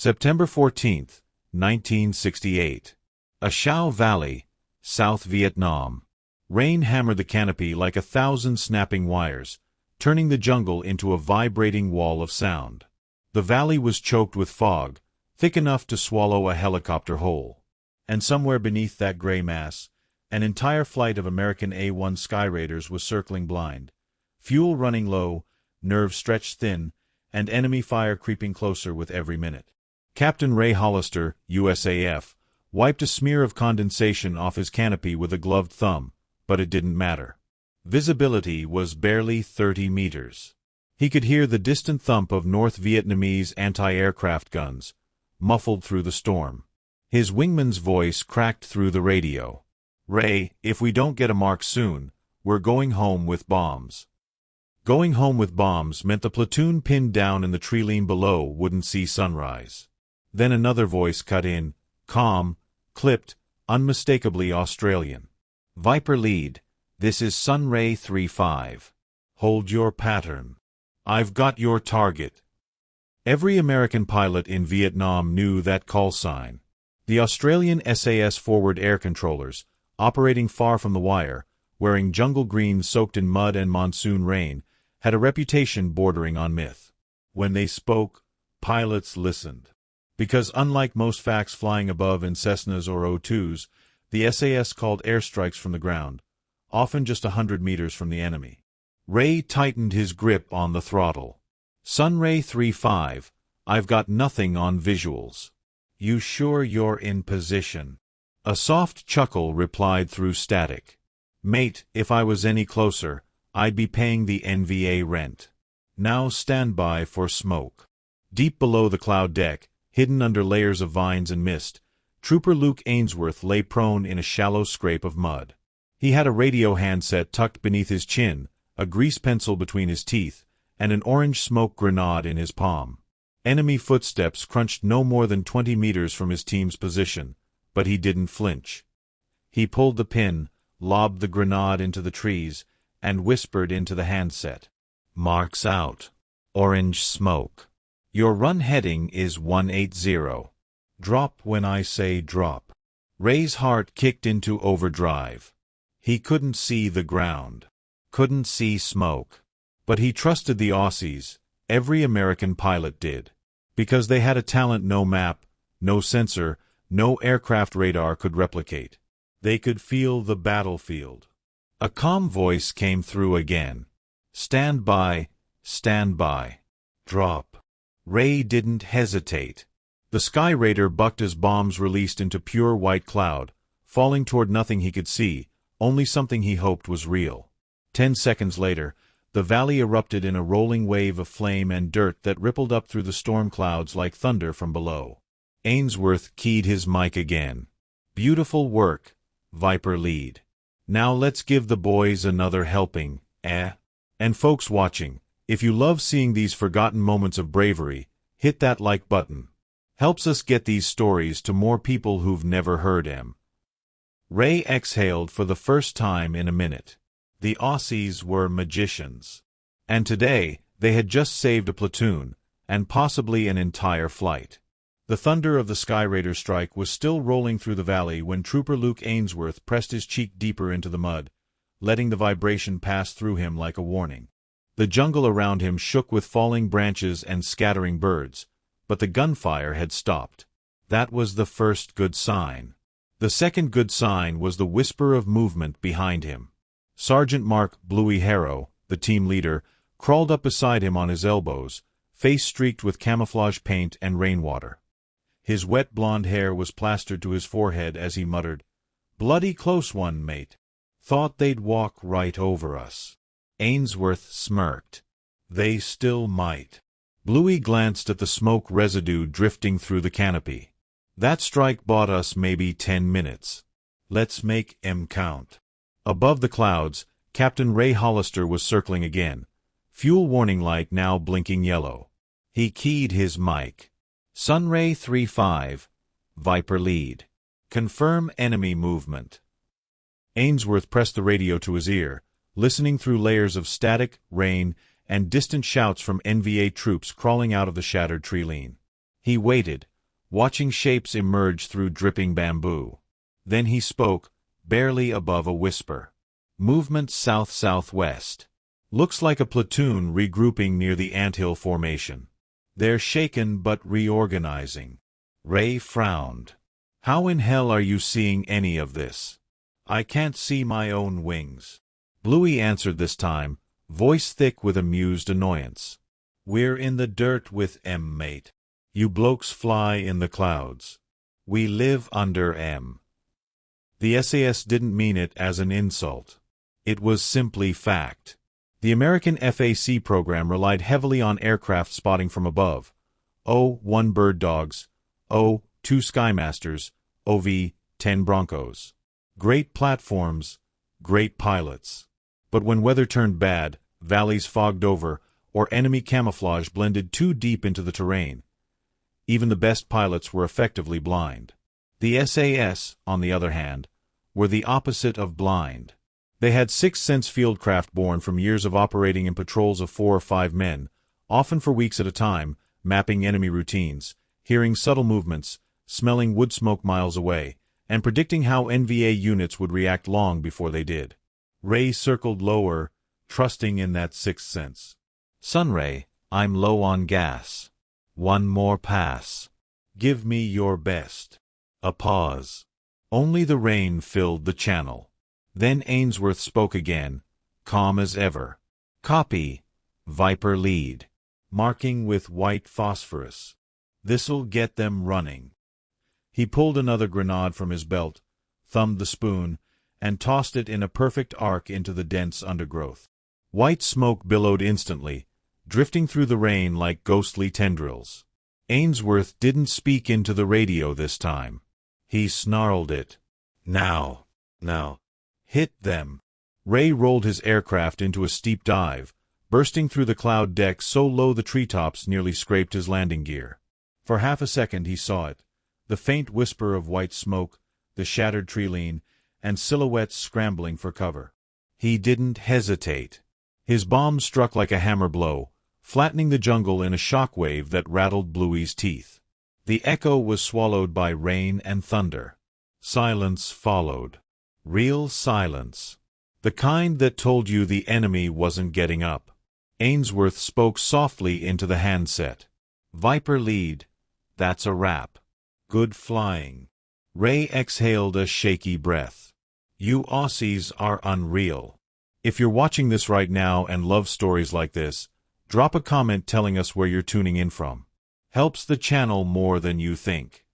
September 14, 1968. A Shao Valley, South Vietnam. Rain hammered the canopy like 1,000 snapping wires, turning the jungle into a vibrating wall of sound. The valley was choked with fog, thick enough to swallow a helicopter whole. And somewhere beneath that gray mass, an entire flight of American A-1 Sky Raiders was circling blind, fuel running low, nerves stretched thin, and enemy fire creeping closer with every minute. Captain Ray Hollister, USAF, wiped a smear of condensation off his canopy with a gloved thumb, but it didn't matter. Visibility was barely 30 meters. He could hear the distant thump of North Vietnamese anti-aircraft guns, muffled through the storm. His wingman's voice cracked through the radio. "Ray, if we don't get a mark soon, we're going home with bombs." Going home with bombs meant the platoon pinned down in the tree line below wouldn't see sunrise. Then another voice cut in, calm, clipped, unmistakably Australian. "Viper lead, this is Sunray 3-5. Hold your pattern. I've got your target." Every American pilot in Vietnam knew that call sign. The Australian SAS forward air controllers, operating far from the wire, wearing jungle green soaked in mud and monsoon rain, had a reputation bordering on myth. When they spoke, pilots listened. Because unlike most FACs flying above in Cessnas or O2s, the SAS called airstrikes from the ground, often just 100 meters from the enemy. Ray tightened his grip on the throttle. "Sunray 3-5, I've got nothing on visuals. You sure you're in position?" A soft chuckle replied through static. "Mate, if I was any closer, I'd be paying the NVA rent. Now stand by for smoke." Deep below the cloud deck, hidden under layers of vines and mist, Trooper Luke Ainsworth lay prone in a shallow scrape of mud. He had a radio handset tucked beneath his chin, a grease pencil between his teeth, and an orange smoke grenade in his palm. Enemy footsteps crunched no more than 20 meters from his team's position, but he didn't flinch. He pulled the pin, lobbed the grenade into the trees, and whispered into the handset. "Marks out. Orange smoke. Your run heading is 180. Drop when I say drop." Ray's heart kicked into overdrive. He couldn't see the ground, couldn't see smoke. But he trusted the Aussies, every American pilot did. Because they had a talent no map, no sensor, no aircraft radar could replicate. They could feel the battlefield. A calm voice came through again. "Stand by, stand by. Drop." Ray didn't hesitate. The Sky Raider bucked as bombs released into pure white cloud, falling toward nothing he could see, only something he hoped was real. 10 seconds later, the valley erupted in a rolling wave of flame and dirt that rippled up through the storm clouds like thunder from below. Ainsworth keyed his mic again. "Beautiful work, Viper lead. Now let's give the boys another helping, eh?" And folks watching, if you love seeing these forgotten moments of bravery, hit that like button. Helps us get these stories to more people who've never heard them. Ray exhaled for the first time in a minute. The Aussies were magicians. And today, they had just saved a platoon, and possibly an entire flight. The thunder of the Sky Raider strike was still rolling through the valley when Trooper Luke Ainsworth pressed his cheek deeper into the mud, letting the vibration pass through him like a warning. The jungle around him shook with falling branches and scattering birds, but the gunfire had stopped. That was the first good sign. The second good sign was the whisper of movement behind him. Sergeant Mark Bluey Harrow, the team leader, crawled up beside him on his elbows, face streaked with camouflage paint and rainwater. His wet blonde hair was plastered to his forehead as he muttered, "Bloody close one, mate. Thought they'd walk right over us." Ainsworth smirked. "They still might." Bluey glanced at the smoke residue drifting through the canopy. "That strike bought us maybe 10 minutes. Let's make 'em count." Above the clouds, Captain Ray Hollister was circling again, fuel warning light now blinking yellow. He keyed his mic. "Sunray 3-5, Viper lead. Confirm enemy movement." Ainsworth pressed the radio to his ear, listening through layers of static, rain, and distant shouts from NVA troops crawling out of the shattered tree line. He waited, watching shapes emerge through dripping bamboo. Then he spoke, barely above a whisper. Movement south-southwest. Looks like a platoon regrouping near the anthill formation. They're shaken but reorganizing. Ray frowned. How in hell are you seeing any of this? I can't see my own wings. Bluey answered this time, voice thick with amused annoyance. We're in the dirt with M, mate. You blokes fly in the clouds. We live under M. The SAS didn't mean it as an insult. It was simply fact. The American FAC program relied heavily on aircraft spotting from above. O-1 Bird Dogs, O-2 Skymasters, OV-10 Broncos. Great platforms, great pilots. But when weather turned bad, valleys fogged over, or enemy camouflage blended too deep into the terrain, even the best pilots were effectively blind. The SAS, on the other hand, were the opposite of blind. They had sixth-sense fieldcraft born from years of operating in patrols of 4 or 5 men, often for weeks at a time, mapping enemy routines, hearing subtle movements, smelling wood smoke miles away, and predicting how NVA units would react long before they did. Ray circled lower, trusting in that sixth sense. Sunray, I'm low on gas. One more pass. Give me your best. A pause. Only the rain filled the channel. Then Ainsworth spoke again, calm as ever. Copy. Viper lead. Marking with white phosphorus. This'll get them running. He pulled another grenade from his belt, thumbed the spoon, and tossed it in a perfect arc into the dense undergrowth. White smoke billowed instantly, drifting through the rain like ghostly tendrils. Ainsworth didn't speak into the radio this time. He snarled it. Now. Now. Hit them. Ray rolled his aircraft into a steep dive, bursting through the cloud deck so low the treetops nearly scraped his landing gear. For half a second he saw it, the faint whisper of white smoke, the shattered tree-line, and silhouettes scrambling for cover. He didn't hesitate. His bomb struck like a hammer blow, flattening the jungle in a shockwave that rattled Bluey's teeth. The echo was swallowed by rain and thunder. Silence followed. Real silence. The kind that told you the enemy wasn't getting up. Ainsworth spoke softly into the handset. Viper lead. That's a wrap. Good flying. Ray exhaled a shaky breath. You Aussies are unreal. If you're watching this right now and love stories like this, drop a comment telling us where you're tuning in from. Helps the channel more than you think.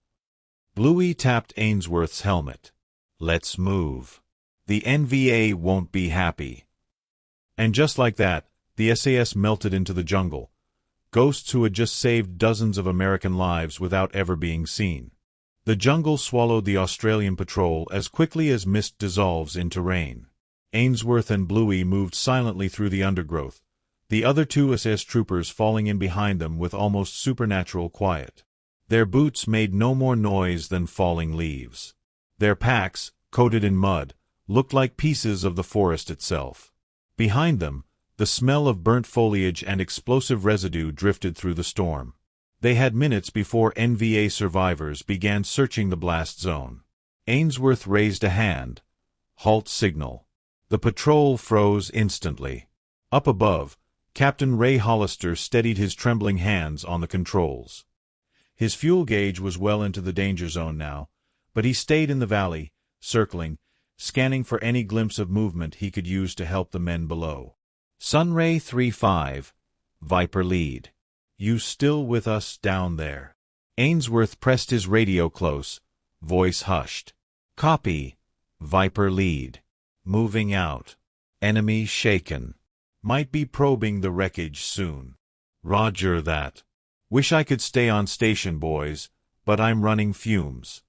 Bluey tapped Ainsworth's helmet. Let's move. The NVA won't be happy. And just like that, the SAS melted into the jungle. Ghosts who had just saved dozens of American lives without ever being seen. The jungle swallowed the Australian patrol as quickly as mist dissolves into rain. Ainsworth and Bluey moved silently through the undergrowth, the other 2 SAS troopers falling in behind them with almost supernatural quiet. Their boots made no more noise than falling leaves. Their packs, coated in mud, looked like pieces of the forest itself. Behind them, the smell of burnt foliage and explosive residue drifted through the storm. They had minutes before NVA survivors began searching the blast zone. Ainsworth raised a hand. Halt signal. The patrol froze instantly. Up above, Captain Ray Hollister steadied his trembling hands on the controls. His fuel gauge was well into the danger zone now, but he stayed in the valley, circling, scanning for any glimpse of movement he could use to help the men below. Sunray 3-5, Viper lead. You still with us down there? Ainsworth pressed his radio close, voice hushed. Copy. Viper lead. Moving out. Enemy shaken. Might be probing the wreckage soon. Roger that. Wish I could stay on station, boys, but I'm running fumes.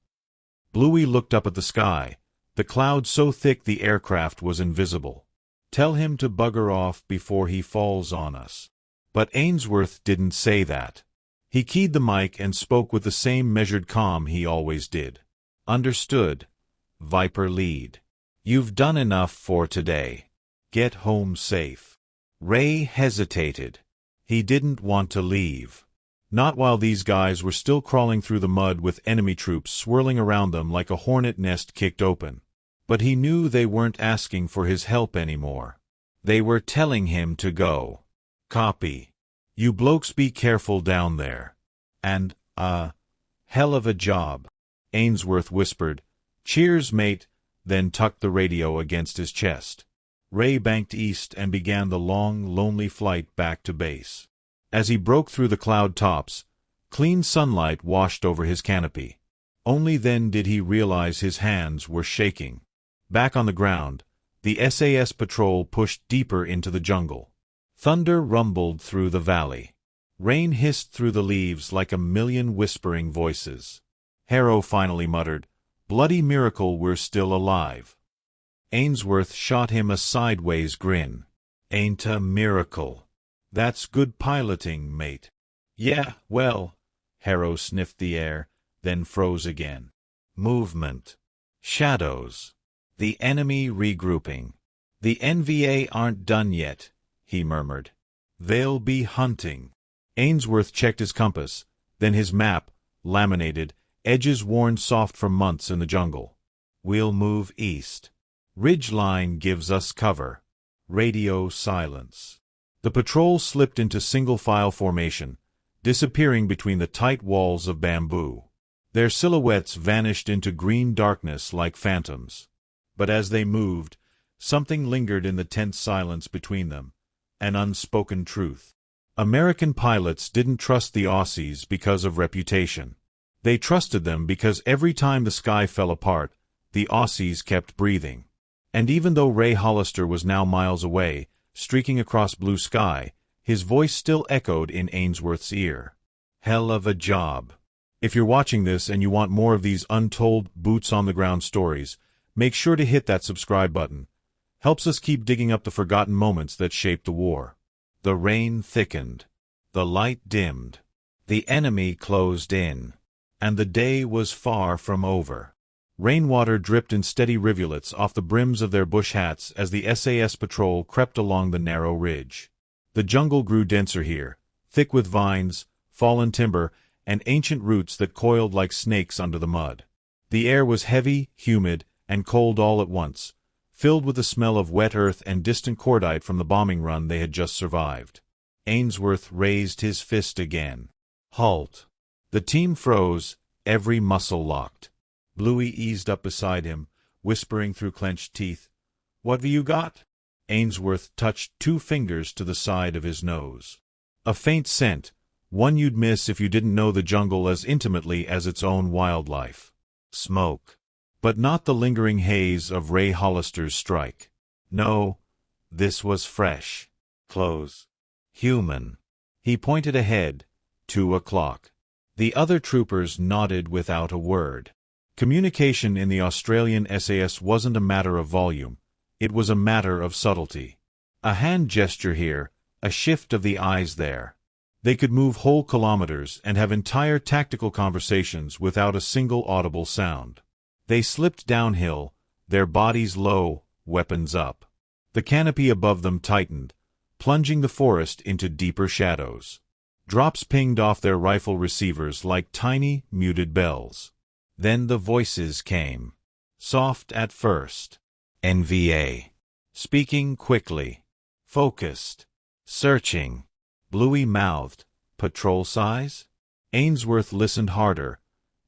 Bluey looked up at the sky, the cloud so thick the aircraft was invisible. Tell him to bugger off before he falls on us. But Ainsworth didn't say that. He keyed the mic and spoke with the same measured calm he always did. Understood. Viper lead. You've done enough for today. Get home safe. Ray hesitated. He didn't want to leave. Not while these guys were still crawling through the mud with enemy troops swirling around them like a hornet nest kicked open. But he knew they weren't asking for his help anymore. They were telling him to go. Copy. You blokes be careful down there. And, hell of a job, Ainsworth whispered. Cheers, mate, then tucked the radio against his chest. Ray banked east and began the long, lonely flight back to base. As he broke through the cloud tops, clean sunlight washed over his canopy. Only then did he realize his hands were shaking. Back on the ground, the SAS patrol pushed deeper into the jungle. Thunder rumbled through the valley. Rain hissed through the leaves like a million whispering voices. Harrow finally muttered, "Bloody miracle we're still alive." Ainsworth shot him a sideways grin. "Ain't a miracle. That's good piloting, mate." "Yeah, well," Harrow sniffed the air, then froze again. "Movement. Shadows. The enemy regrouping. The NVA aren't done yet," he murmured. "They'll be hunting." Ainsworth checked his compass, then his map, laminated, edges worn soft from months in the jungle. "We'll move east. Ridge line gives us cover." Radio silence. The patrol slipped into single-file formation, disappearing between the tight walls of bamboo. Their silhouettes vanished into green darkness like phantoms. But as they moved, something lingered in the tense silence between them, an unspoken truth. American pilots didn't trust the Aussies because of reputation. They trusted them because every time the sky fell apart, the Aussies kept breathing. And even though Ray Hollister was now miles away, streaking across blue sky, his voice still echoed in Ainsworth's ear. Hell of a job. If you're watching this and you want more of these untold, boots-on-the-ground stories, make sure to hit that subscribe button. Helps us keep digging up the forgotten moments that shaped the war. The rain thickened. The light dimmed. The enemy closed in. And the day was far from over. Rainwater dripped in steady rivulets off the brims of their bush hats as the SAS patrol crept along the narrow ridge. The jungle grew denser here, thick with vines, fallen timber, and ancient roots that coiled like snakes under the mud. The air was heavy, humid, and cold all at once, filled with the smell of wet earth and distant cordite from the bombing run they had just survived. Ainsworth raised his fist again. Halt. The team froze, every muscle locked. Bluey eased up beside him, whispering through clenched teeth, "What've you got?" Ainsworth touched 2 fingers to the side of his nose. A faint scent, one you'd miss if you didn't know the jungle as intimately as its own wildlife. Smoke. But not the lingering haze of Ray Hollister's strike. No, this was fresh. Close. Human. He pointed ahead, 2 o'clock. The other troopers nodded without a word. Communication in the Australian SAS wasn't a matter of volume. It was a matter of subtlety. A hand gesture here, a shift of the eyes there. They could move whole kilometers and have entire tactical conversations without a single audible sound. They slipped downhill, their bodies low, weapons up. The canopy above them tightened, plunging the forest into deeper shadows. Drops pinged off their rifle receivers like tiny, muted bells. Then the voices came. Soft at first. NVA. Speaking quickly. Focused. Searching. Bluey mouthed. Patrol size? Ainsworth listened harder,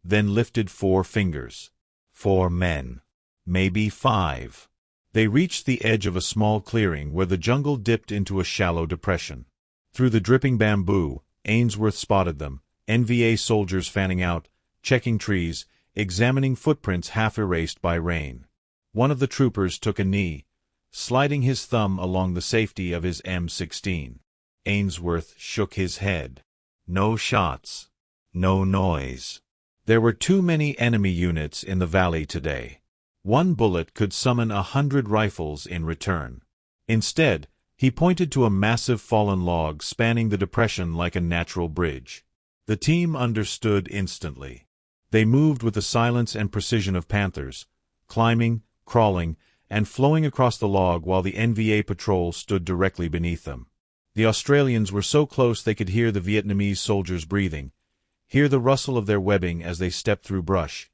then lifted 4 fingers. 4 men. Maybe 5. They reached the edge of a small clearing where the jungle dipped into a shallow depression. Through the dripping bamboo, Ainsworth spotted them, NVA soldiers fanning out, checking trees, examining footprints half erased by rain. One of the troopers took a knee, sliding his thumb along the safety of his M16. Ainsworth shook his head. No shots. No noise. There were too many enemy units in the valley today. 1 bullet could summon 100 rifles in return. Instead, he pointed to a massive fallen log spanning the depression like a natural bridge. The team understood instantly. They moved with the silence and precision of panthers, climbing, crawling, and flowing across the log while the NVA patrol stood directly beneath them. The Australians were so close they could hear the Vietnamese soldiers breathing, hear the rustle of their webbing as they stepped through brush,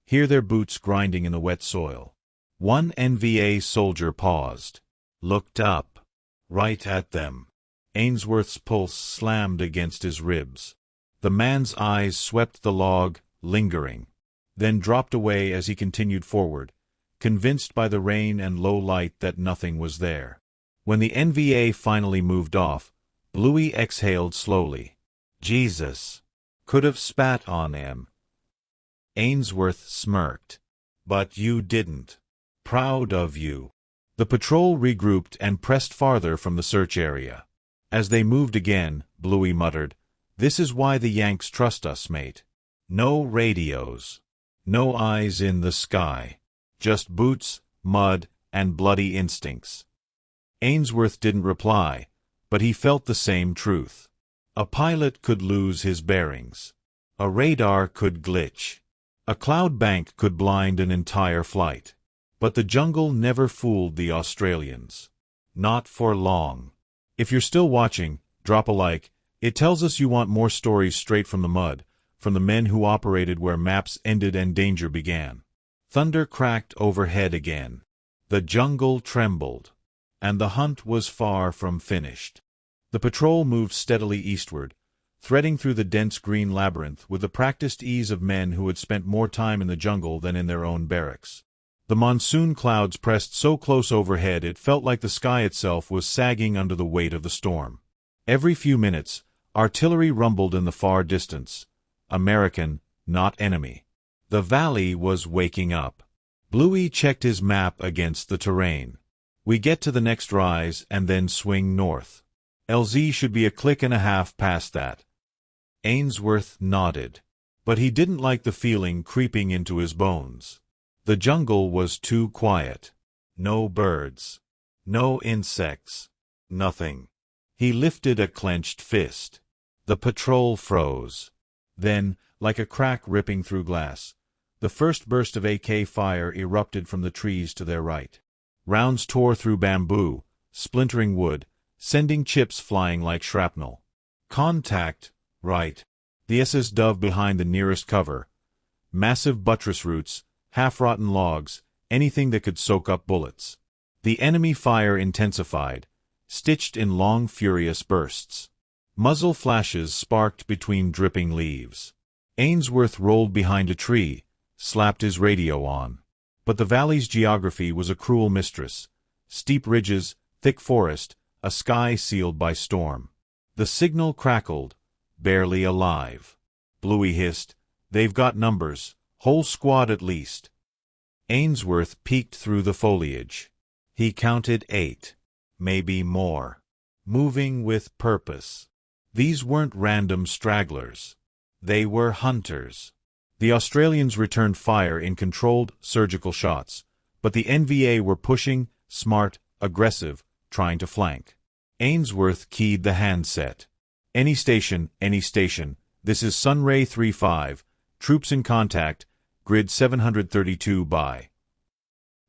hear their boots grinding in the wet soil. One NVA soldier paused, looked up, right at them. Ainsworth's pulse slammed against his ribs. The man's eyes swept the log, lingering, then dropped away as he continued forward, convinced by the rain and low light that nothing was there. When the NVA finally moved off, Bluey exhaled slowly. Jesus. Could have spat on him. Ainsworth smirked. But you didn't. Proud of you. The patrol regrouped and pressed farther from the search area. As they moved again, Bluey muttered, "This is why the Yanks trust us, mate. No radios. No eyes in the sky. Just boots, mud, and bloody instincts." Ainsworth didn't reply, but he felt the same truth. A pilot could lose his bearings. A radar could glitch. A cloud bank could blind an entire flight. But the jungle never fooled the Australians. Not for long. If you're still watching, drop a like. It tells us you want more stories straight from the mud, from the men who operated where maps ended and danger began. Thunder cracked overhead again. The jungle trembled. And the hunt was far from finished. The patrol moved steadily eastward, threading through the dense green labyrinth with the practiced ease of men who had spent more time in the jungle than in their own barracks. The monsoon clouds pressed so close overhead it felt like the sky itself was sagging under the weight of the storm. Every few minutes, artillery rumbled in the far distance. American, not enemy. The valley was waking up. Bluey checked his map against the terrain. We get to the next rise and then swing north. LZ should be a click and a half past that. Ainsworth nodded. But he didn't like the feeling creeping into his bones. The jungle was too quiet. No birds. No insects. Nothing. He lifted a clenched fist. The patrol froze. Then, like a crack ripping through glass, the first burst of AK fire erupted from the trees to their right. Rounds tore through bamboo, splintering wood, sending chips flying like shrapnel. Contact, right. The SS dove behind the nearest cover. Massive buttress roots, half-rotten logs, anything that could soak up bullets. The enemy fire intensified, stitched in long furious bursts. Muzzle flashes sparked between dripping leaves. Ainsworth rolled behind a tree, slapped his radio on. But the valley's geography was a cruel mistress. Steep ridges, thick forest, a sky sealed by storm. The signal crackled, barely alive. Bluey hissed, "They've got numbers, whole squad at least." Ainsworth peeked through the foliage. He counted 8, maybe more. Moving with purpose. These weren't random stragglers. They were hunters. The Australians returned fire in controlled, surgical shots, but the NVA were pushing, smart, aggressive, trying to flank. Ainsworth keyed the handset. Any station, this is Sunray 3-5, troops in contact, grid 732 by.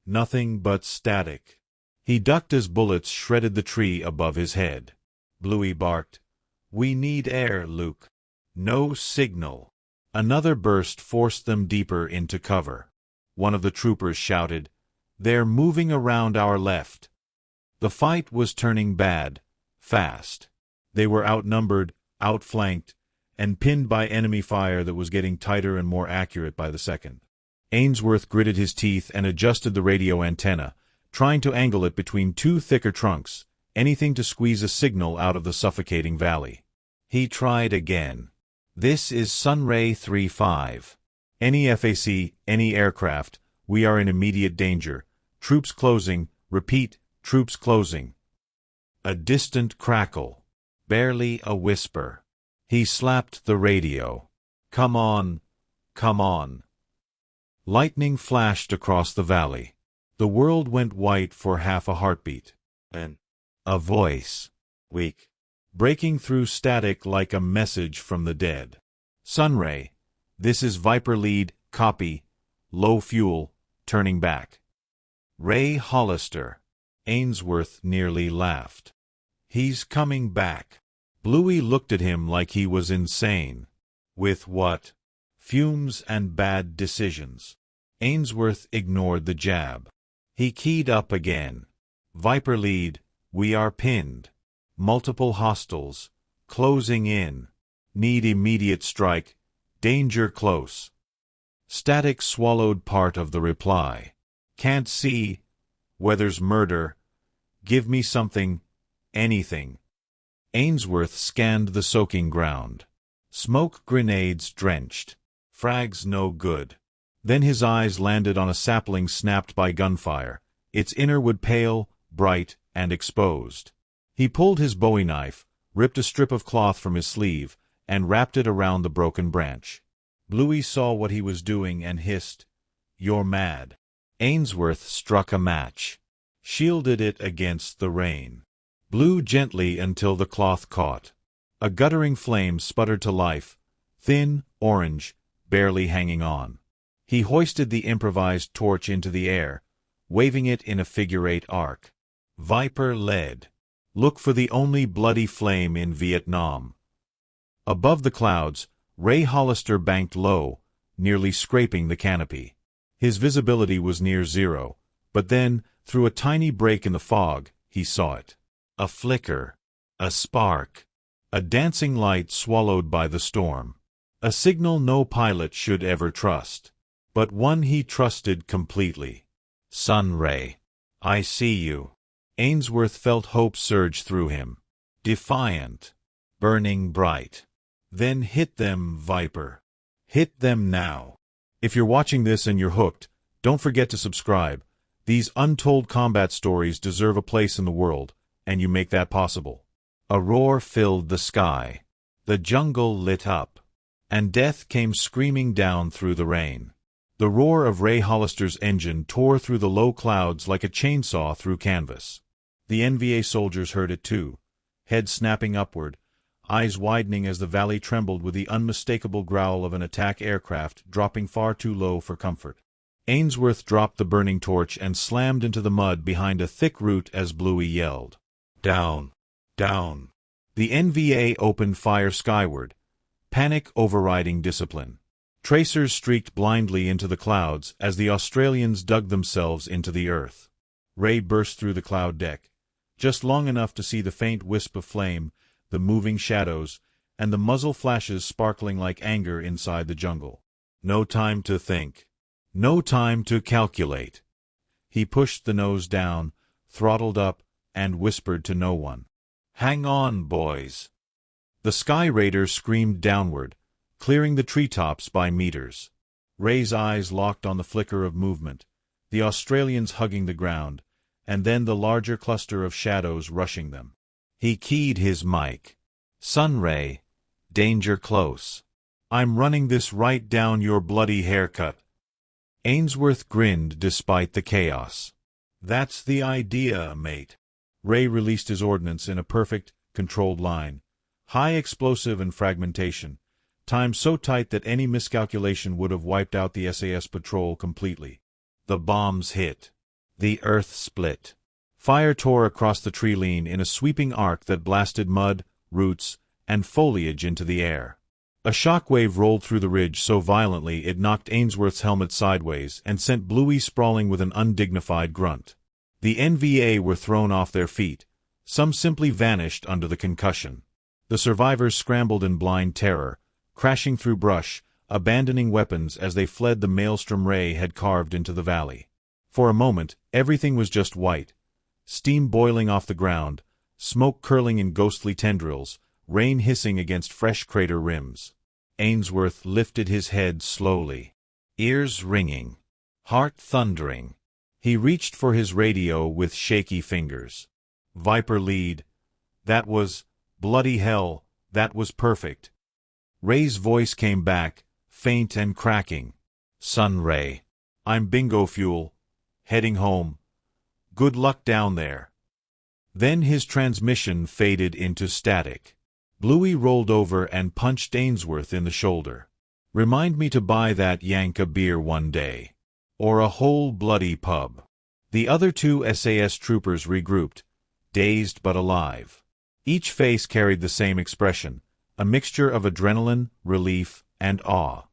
Nothing but static. He ducked as bullets shredded the tree above his head. Bluey barked, "We need air, Luke." No signal. Another burst forced them deeper into cover. One of the troopers shouted, "They're moving around our left." The fight was turning bad, fast. They were outnumbered, outflanked, and pinned by enemy fire that was getting tighter and more accurate by the second. Ainsworth gritted his teeth and adjusted the radio antenna, trying to angle it between two thicker trunks, anything to squeeze a signal out of the suffocating valley. He tried again. "This is Sunray 3-5. Any FAC, any aircraft, we are in immediate danger. Troops closing, repeat, troops closing." A distant crackle. Barely a whisper. He slapped the radio. "Come on, come on." Lightning flashed across the valley. The world went white for half a heartbeat. Then, a voice. Weak. Breaking through static like a message from the dead. "Sunray, this is Viper lead, copy. Low fuel, turning back." Ray Hollister. Ainsworth nearly laughed. He's coming back. Bluey looked at him like he was insane. With what? Fumes and bad decisions. Ainsworth ignored the jab. He keyed up again. Viper lead, we are pinned. Multiple hostiles, closing in. Need immediate strike, danger close. Static swallowed part of the reply. Can't see, weather's murder. Give me something, anything. Ainsworth scanned the soaking ground. Smoke grenades drenched. Frags no good. Then his eyes landed on a sapling snapped by gunfire, its inner wood pale, bright, and exposed. He pulled his bowie knife, ripped a strip of cloth from his sleeve, and wrapped it around the broken branch. Bluey saw what he was doing and hissed, "You're mad." Ainsworth struck a match, shielded it against the rain, blew gently until the cloth caught. A guttering flame sputtered to life, thin, orange, barely hanging on. He hoisted the improvised torch into the air, waving it in a figure-8 arc. Viper led. Look for the only bloody flame in Vietnam. Above the clouds, Ray Hollister banked low, nearly scraping the canopy. His visibility was near zero, but then, through a tiny break in the fog, he saw it. A flicker. A spark. A dancing light swallowed by the storm. A signal no pilot should ever trust, but one he trusted completely. Sunray. I see you. Ainsworth felt hope surge through him. Defiant. Burning bright. Then hit them, Viper. Hit them now. If you're watching this and you're hooked, don't forget to subscribe. These untold combat stories deserve a place in the world, and you make that possible. A roar filled the sky. The jungle lit up, and death came screaming down through the rain. The roar of Ray Hollister's engine tore through the low clouds like a chainsaw through canvas. The NVA soldiers heard it too, heads snapping upward, eyes widening as the valley trembled with the unmistakable growl of an attack aircraft dropping far too low for comfort. Ainsworth dropped the burning torch and slammed into the mud behind a thick root as Bluey yelled, "Down! Down!" The NVA opened fire skyward, panic overriding discipline. Tracers streaked blindly into the clouds as the Australians dug themselves into the earth. Ray burst through the cloud deck, just long enough to see the faint wisp of flame, the moving shadows, and the muzzle flashes sparkling like anger inside the jungle. No time to think. No time to calculate. He pushed the nose down, throttled up, and whispered to no one. "Hang on, boys." The Sky Raider screamed downward, clearing the treetops by meters. Ray's eyes locked on the flicker of movement, the Australians hugging the ground, and then the larger cluster of shadows rushing them. He keyed his mic. "Sunray, danger close. I'm running this right down your bloody haircut." Ainsworth grinned despite the chaos. "That's the idea, mate." Ray released his ordnance in a perfect, controlled line. High explosive and fragmentation, timed so tight that any miscalculation would have wiped out the SAS patrol completely. The bombs hit. The earth split. Fire tore across the tree line in a sweeping arc that blasted mud, roots, and foliage into the air. A shockwave rolled through the ridge so violently it knocked Ainsworth's helmet sideways and sent Bluey sprawling with an undignified grunt. The NVA were thrown off their feet. Some simply vanished under the concussion. The survivors scrambled in blind terror, crashing through brush, abandoning weapons as they fled the maelstrom Ray had carved into the valley. For a moment, everything was just white. Steam boiling off the ground, smoke curling in ghostly tendrils, rain hissing against fresh crater rims. Ainsworth lifted his head slowly, ears ringing, heart thundering. He reached for his radio with shaky fingers. Viper lead. That was, bloody hell, that was perfect. Ray's voice came back, faint and cracking. "Sunray. I'm bingo fuel. Heading home. Good luck down there." Then his transmission faded into static. Bluey rolled over and punched Ainsworth in the shoulder. "Remind me to buy that Yank a beer one day. Or a whole bloody pub." The other two SAS troopers regrouped, dazed but alive. Each face carried the same expression, a mixture of adrenaline, relief, and awe.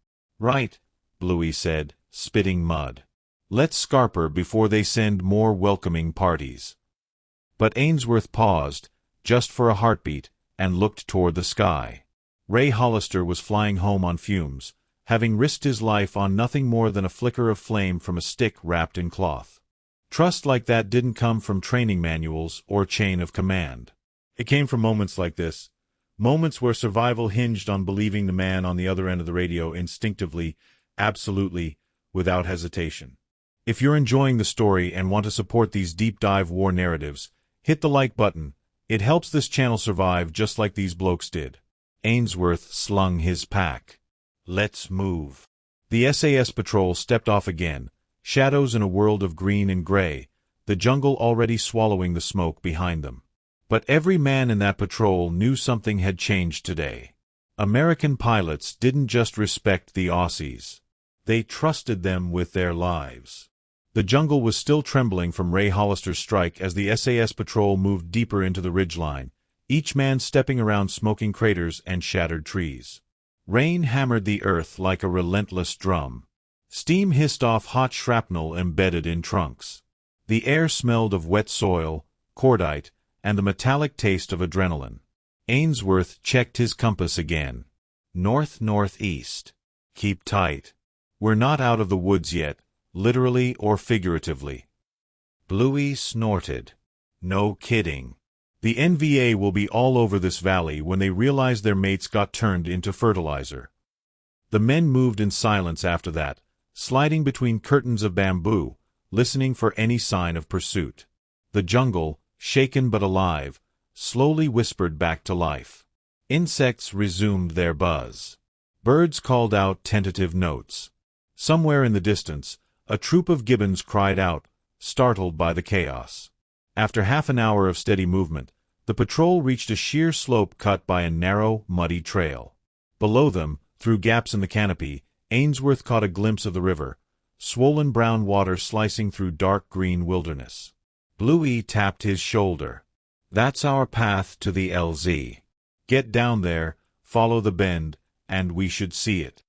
"Right," Bluey said, spitting mud. "Let's scarper before they send more welcoming parties." But Ainsworth paused, just for a heartbeat, and looked toward the sky. Ray Hollister was flying home on fumes, having risked his life on nothing more than a flicker of flame from a stick wrapped in cloth. Trust like that didn't come from training manuals or chain of command. It came from moments like this, moments where survival hinged on believing the man on the other end of the radio instinctively, absolutely, without hesitation. If you're enjoying the story and want to support these deep-dive war narratives, hit the like button. It helps this channel survive just like these blokes did. Ainsworth slung his pack. "Let's move." The SAS patrol stepped off again, shadows in a world of green and gray, the jungle already swallowing the smoke behind them. But every man in that patrol knew something had changed today. American pilots didn't just respect the Aussies. They trusted them with their lives. The jungle was still trembling from Ray Hollister's strike as the SAS patrol moved deeper into the ridgeline, each man stepping around smoking craters and shattered trees. Rain hammered the earth like a relentless drum. Steam hissed off hot shrapnel embedded in trunks. The air smelled of wet soil, cordite, and the metallic taste of adrenaline. Ainsworth checked his compass again. North-northeast. Keep tight. We're not out of the woods yet, literally or figuratively. Bluey snorted. No kidding. The NVA will be all over this valley when they realize their mates got turned into fertilizer. The men moved in silence after that, sliding between curtains of bamboo, listening for any sign of pursuit. The jungle, shaken but alive, slowly whispered back to life. Insects resumed their buzz. Birds called out tentative notes. Somewhere in the distance, a troop of gibbons cried out, startled by the chaos. After half an hour of steady movement, the patrol reached a sheer slope cut by a narrow, muddy trail. Below them, through gaps in the canopy, Ainsworth caught a glimpse of the river, swollen brown water slicing through dark green wilderness. Bluey tapped his shoulder. "That's our path to the LZ. Get down there, follow the bend, and we should see it."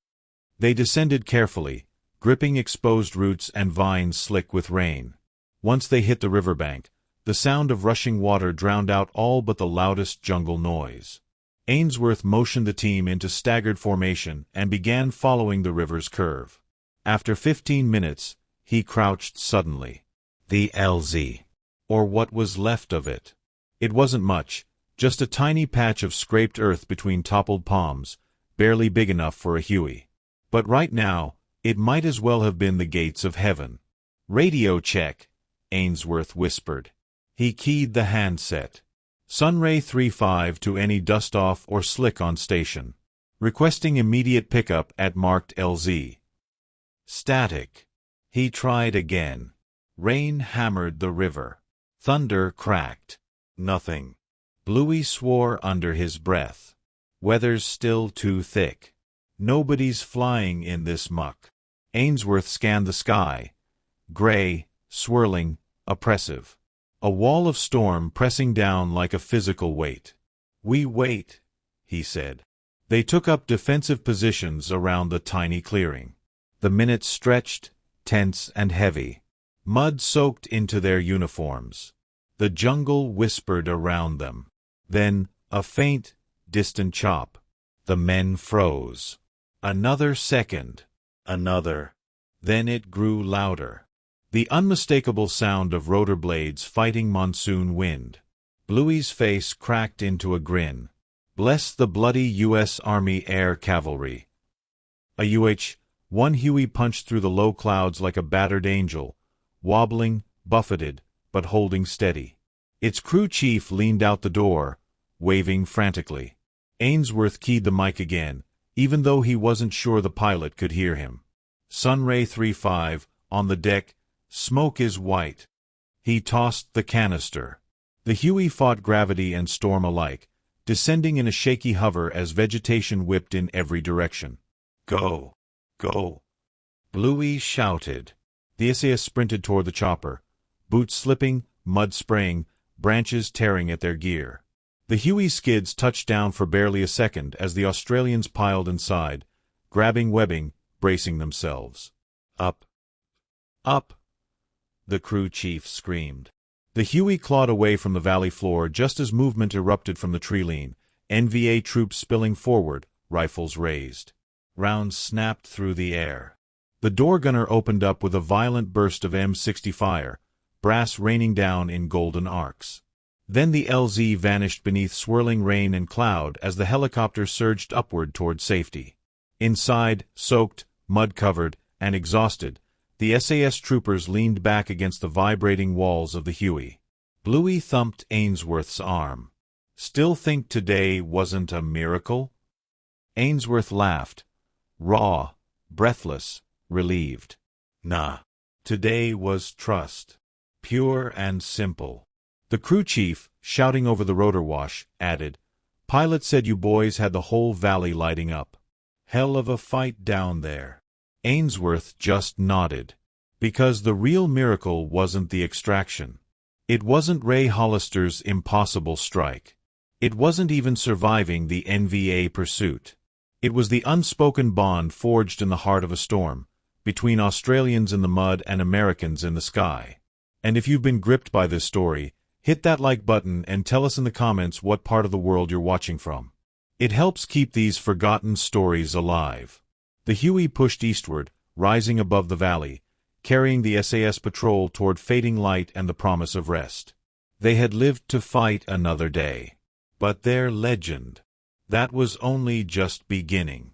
They descended carefully, gripping exposed roots and vines slick with rain. Once they hit the riverbank, the sound of rushing water drowned out all but the loudest jungle noise. Ainsworth motioned the team into staggered formation and began following the river's curve. After 15 minutes, he crouched suddenly. The LZ. Or what was left of it. It wasn't much, just a tiny patch of scraped earth between toppled palms, barely big enough for a Huey. But right now, it might as well have been the gates of heaven. "Radio check," Ainsworth whispered. He keyed the handset. "Sunray 3-5 to any dust-off or slick on station. Requesting immediate pickup at marked LZ." Static. He tried again. Rain hammered the river. Thunder cracked. Nothing. Bluey swore under his breath. Weather's still too thick. Nobody's flying in this muck. Ainsworth scanned the sky. Gray, swirling, oppressive. A wall of storm pressing down like a physical weight. "We wait," he said. They took up defensive positions around the tiny clearing. The minutes stretched, tense and heavy. Mud soaked into their uniforms. The jungle whispered around them. Then, a faint, distant chop. The men froze. Another second. Another. Then it grew louder. The unmistakable sound of rotor blades fighting monsoon wind. Bluey's face cracked into a grin. "Bless the bloody U.S. Army Air Cavalry." A UH-1 Huey punched through the low clouds like a battered angel, wobbling, buffeted, but holding steady. Its crew chief leaned out the door, waving frantically. Ainsworth keyed the mic again, even though he wasn't sure the pilot could hear him. "Sunray 3-5, on the deck, smoke is white." He tossed the canister. The Huey fought gravity and storm alike, descending in a shaky hover as vegetation whipped in every direction. "Go! Go!" Bluey shouted. The SAS sprinted toward the chopper, boots slipping, mud spraying, branches tearing at their gear. The Huey's skids touched down for barely a second as the Australians piled inside, grabbing webbing, bracing themselves. Up! Up! The crew chief screamed. The Huey clawed away from the valley floor just as movement erupted from the tree-line, NVA troops spilling forward, rifles raised. Rounds snapped through the air. The door gunner opened up with a violent burst of M60 fire, brass raining down in golden arcs. Then the LZ vanished beneath swirling rain and cloud as the helicopter surged upward toward safety. Inside, soaked, mud-covered, and exhausted, the SAS troopers leaned back against the vibrating walls of the Huey. Bluey thumped Ainsworth's arm. "Still think today wasn't a miracle?" Ainsworth laughed, raw, breathless, relieved. "Nah. Today was trust. Pure and simple." The crew chief, shouting over the rotor wash, added, "Pilot said you boys had the whole valley lighting up. Hell of a fight down there." Ainsworth just nodded. Because the real miracle wasn't the extraction. It wasn't Ray Hollister's impossible strike. It wasn't even surviving the NVA pursuit. It was the unspoken bond forged in the heart of a storm, between Australians in the mud and Americans in the sky. And if you've been gripped by this story, hit that like button and tell us in the comments what part of the world you're watching from. It helps keep these forgotten stories alive. The Huey pushed eastward, rising above the valley, carrying the SAS patrol toward fading light and the promise of rest. They had lived to fight another day. But their legend, that was only just beginning.